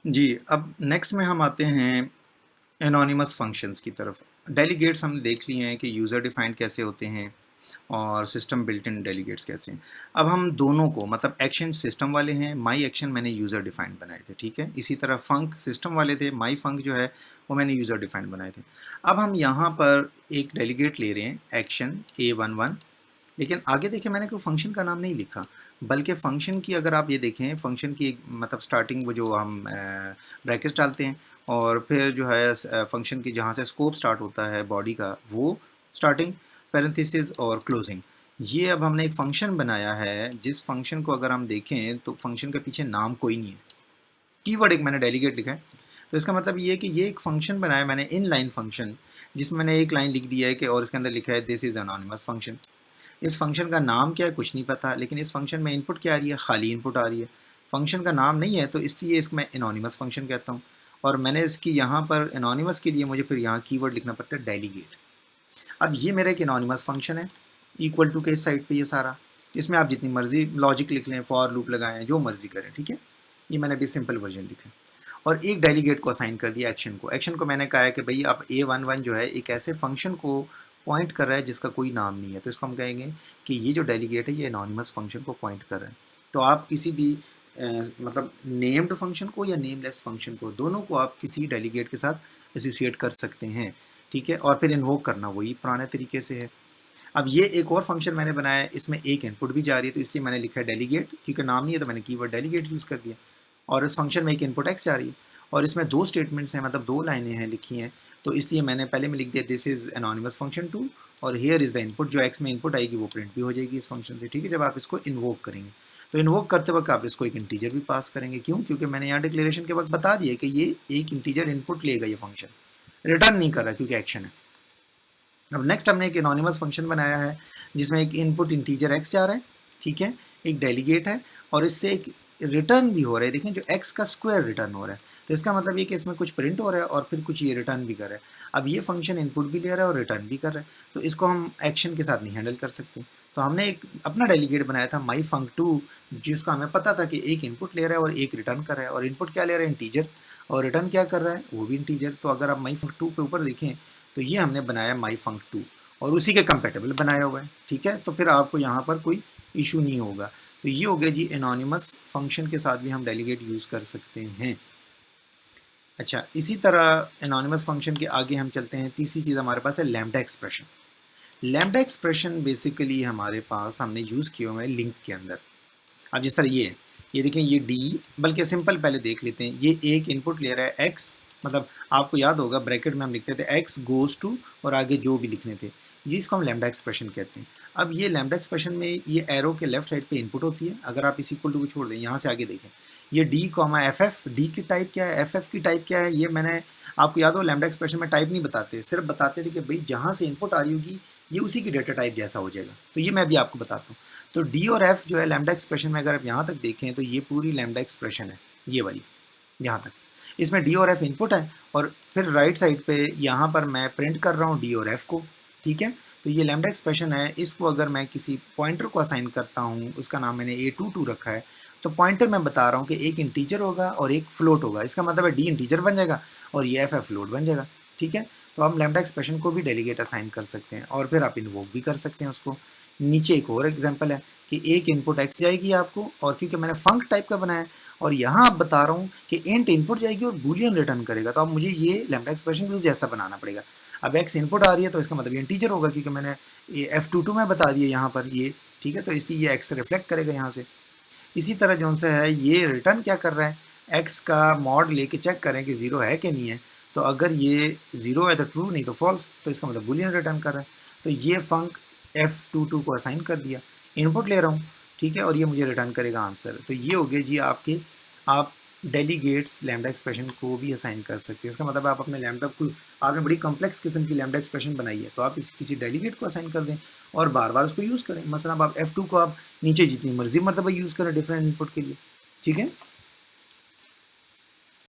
जी, अब नेक्स्ट में हम आते हैं एनोनिमस फंक्शंस की तरफ। डेलीगेट्स हमने देख लिए हैं कि यूज़र डिफाइंड कैसे होते हैं और सिस्टम बिल्ट इन डेलीगेट्स कैसे हैं। अब हम दोनों को मतलब एक्शन सिस्टम वाले हैं, माई एक्शन मैंने यूज़र डिफाइंड बनाए थे, ठीक है? इसी तरह फंक सिस्टम वाले थे, माई फंक जो है वो मैंने यूज़र डिफाइंड बनाए थे। अब हम यहाँ पर एक डेलीगेट ले रहे हैं एक्शन A11, लेकिन आगे देखिए मैंने कोई फंक्शन का नाम नहीं लिखा, बल्कि फ़ंक्शन की अगर आप ये देखें फ़ंक्शन की मतलब स्टार्टिंग वो जो हम ब्रैकेट्स डालते हैं और फिर जो है फ़ंक्शन की जहाँ से स्कोप स्टार्ट होता है बॉडी का वो स्टार्टिंग पैरेंथेसिस और क्लोजिंग। ये अब हमने एक फ़ंक्शन बनाया है जिस फ़ंक्शन को अगर हम देखें तो फ़ंक्शन के पीछे नाम कोई नहीं है, कीवर्ड एक मैंने डेलीगेट लिखा है। तो इसका मतलब ये है कि ये एक फ़ंक्शन बनाया मैंने इन लाइन फ़ंक्शन, जिसमें मैंने एक लाइन लिख दिया है कि और इसके अंदर लिखा है दिस इज़ एनोनिमस फ़ंक्शन। इस फंक्शन का नाम क्या है कुछ नहीं पता, लेकिन इस फंक्शन में इनपुट क्या आ रही है, खाली इनपुट आ रही है। फंक्शन का नाम नहीं है तो इसलिए इसको मैं एनोनिमस फंक्शन कहता हूँ। और मैंने इसकी यहाँ पर एनोनिमस के लिए मुझे फिर यहाँ कीवर्ड लिखना पड़ता है डेलीगेट। अब ये मेरा एक एनोनिमस फंक्शन है, इक्वल टू के इस साइड पे ये सारा, इसमें आप जितनी मर्जी लॉजिक लिख लें, फॉर लूप लगाएं, जो मर्जी करें, ठीक है। ये मैंने अभी सिंपल वर्जन लिखा है और एक डेलीगेट को असाइन कर दिया एक्शन को मैंने कहा है कि भाई अब A11 जो है एक ऐसे फंक्शन को पॉइंट कर रहा है जिसका कोई नाम नहीं है, तो इसको हम कहेंगे कि ये जो डेलीगेट है ये एनोनिमस फंक्शन को पॉइंट कर रहा है। तो आप किसी भी मतलब नेम्ड फंक्शन को या नेमलेस फंक्शन को, दोनों को आप किसी डेलीगेट के साथ एसोसिएट कर सकते हैं, ठीक है। और फिर इन्वोक करना वही पुराने तरीके से है। अब ये एक और फंक्शन मैंने बनाया है, इसमें एक इनपुट भी जा रही है, तो इसलिए मैंने लिखा है डेलीगेट, क्योंकि नाम नहीं है तो मैंने कीवर्ड डेलीगेट यूज़ कर दिया। और इस फंक्शन में एक इनपुट एक्स जा रही है और इसमें दो स्टेटमेंट्स हैं, मतलब दो लाइनें हैं लिखी हैं, तो इसलिए मैंने पहले में लिख दिया this is anonymous function to और हियर इज़ द इनपुट, जो एक्स में इनपुट आएगी वो प्रिंट भी हो जाएगी इस फंक्शन से, ठीक है, जब आप इसको इन्वोक करेंगे। तो इन्वोक करते वक्त आप इसको एक इंटीजर भी पास करेंगे, क्यों? क्योंकि मैंने यहाँ डिक्लेरेशन के वक्त बता दिया कि ये एक इंटीजर इनपुट लेगा, ये फंक्शन रिटर्न नहीं कर रहा क्योंकि एक्शन है। अब नेक्स्ट हमने एक एनोनिमस फंक्शन बनाया है जिसमें एक इनपुट इंटीजर एक्स जा रहा है, ठीक है, एक डेलीगेट है और इससे एक रिटर्न भी हो रहा है, देखें जो एक्स का स्क्वायर रिटर्न हो रहा है, तो इसका मतलब ये कि इसमें कुछ प्रिंट हो रहा है और फिर कुछ ये रिटर्न भी कर रहा है। अब ये फंक्शन इनपुट भी ले रहा है और रिटर्न भी कर रहा है, तो इसको हम एक्शन के साथ नहीं हैंडल कर सकते। तो हमने एक अपना डेलीगेट बनाया था माई फंक टू, जिसका हमें पता था कि एक इनपुट ले रहा है और एक रिटर्न कर रहा है, और इनपुट क्या ले रहा है, इंटीजर, और रिटर्न क्या कर रहा है, वो भी इंटीजर। तो अगर आप माई फंक टू के ऊपर देखें तो ये हमने बनाया माई फंक टू और उसी के कंपेटेबल बनाया हुआ है, ठीक है। तो फिर आपको यहाँ पर कोई इशू नहीं होगा। तो ये हो गया जी, एनोनिमस फंक्शन के साथ भी हम डेलीगेट यूज़ कर सकते हैं। अच्छा, इसी तरह एनोनिमस फंक्शन के आगे हम चलते हैं। तीसरी चीज़ हमारे पास है lambda expression. Lambda expression basically हमारे पास हमने यूज़ किया हुआ है लिंक के अंदर। अब जिस तरह ये देखें, ये डी, बल्कि सिंपल पहले देख लेते हैं। ये एक इनपुट ले रहा है एक्स, मतलब आपको याद होगा ब्रैकेट में हम लिखते थे एक्स गोज़ टू और आगे जो भी लिखने थे, ये इसको हम लैम्डा एक्सप्रेशन कहते हैं। अब ये लैम्डा एक्सप्रेशन में ये एरो के लेफ्ट साइड पे इनपुट होती है। अगर आप इस इक्वल टू को छोड़ दें, यहाँ से आगे देखें, ये D comma F F, D की टाइप क्या है, एफ एफ की टाइप क्या है, ये मैंने आपको याद हो लैम्डा एक्सप्रेशन में टाइप नहीं बताते, सिर्फ बताते थे कि भाई जहाँ से इनपुट आ रही होगी ये उसी की डेटा टाइप जैसा हो जाएगा। तो ये मैं भी आपको बताता हूँ। तो डी और एफ जो है लैम्डा एक्सप्रेशन में, अगर आप यहाँ तक देखें तो ये पूरी लैम्डा एक्सप्रेशन है, ये वाली यहाँ तक। इसमें डी और एफ इनपुट है और फिर राइट साइड पे यहाँ पर मैं प्रिंट कर रहा हूँ डी और एफ को, ठीक है। तो ये लैम्डा एक्सप्रेशन है, इसको अगर मैं किसी पॉइंटर को असाइन करता हूँ, उसका नाम मैंने A22 रखा है, तो पॉइंटर मैं बता रहा हूँ कि एक इंटीजर होगा और एक फ्लोट होगा। इसका मतलब है डी इंटीजर बन जाएगा और ये एफ फ्लोट बन जाएगा, ठीक है। तो हम लैम्डा एक्सप्रेशन को भी डेलीगेट असाइन कर सकते हैं और फिर आप इन्वोक भी कर सकते हैं उसको। नीचे एक और एग्जांपल है कि एक इनपुट एक्स जाएगी आपको, और क्योंकि मैंने फंक टाइप का बनाया है और यहाँ आप बता रहा हूँ कि इंट इनपुट जाएगी और बूलियन रिटर्न करेगा, तो अब मुझे ये लैम्डा एक्सप्रेशन भी उस जैसा बनाना पड़ेगा। अब एक्स इनपुट आ रही है तो इसका मतलब ये इंटीजर होगा, क्योंकि मैंने ये F22 में बता दिया यहाँ पर ये, ठीक है। तो इसलिए ये एक्स रिफ्लेक्ट करेगा यहाँ से। इसी तरह जो से है ये रिटर्न क्या कर रहा है, एक्स का मॉड लेके चेक करें कि ज़ीरो है कि नहीं है। तो अगर ये ज़ीरो है तो ट्रू, नहीं तो फॉल्स, तो इसका मतलब बूलियन रिटर्न कर रहा है। तो ये फंक F22 को असाइन कर दिया, इनपुट ले रहा हूँ, ठीक है, और ये मुझे रिटर्न करेगा आंसर। तो ये हो गया जी आपके, आप डेलीगेट्स लैम्डा एक्सप्रेशन को भी असाइन कर सकते हैं। इसका मतलब आप अपने लैम्डा को, आपने बड़ी कॉम्प्लेक्स किस्म की लैम्डा एक्सप्रेशन बनाई है तो आप किसी डेलीगेट को असाइन कर दें और बार बार उसको यूज़ करें। मसलन आप F2 को आप नीचे जितनी मर्जी मरतबा यूज़ करें डिफरेंट इनपुट के लिए, ठीक है।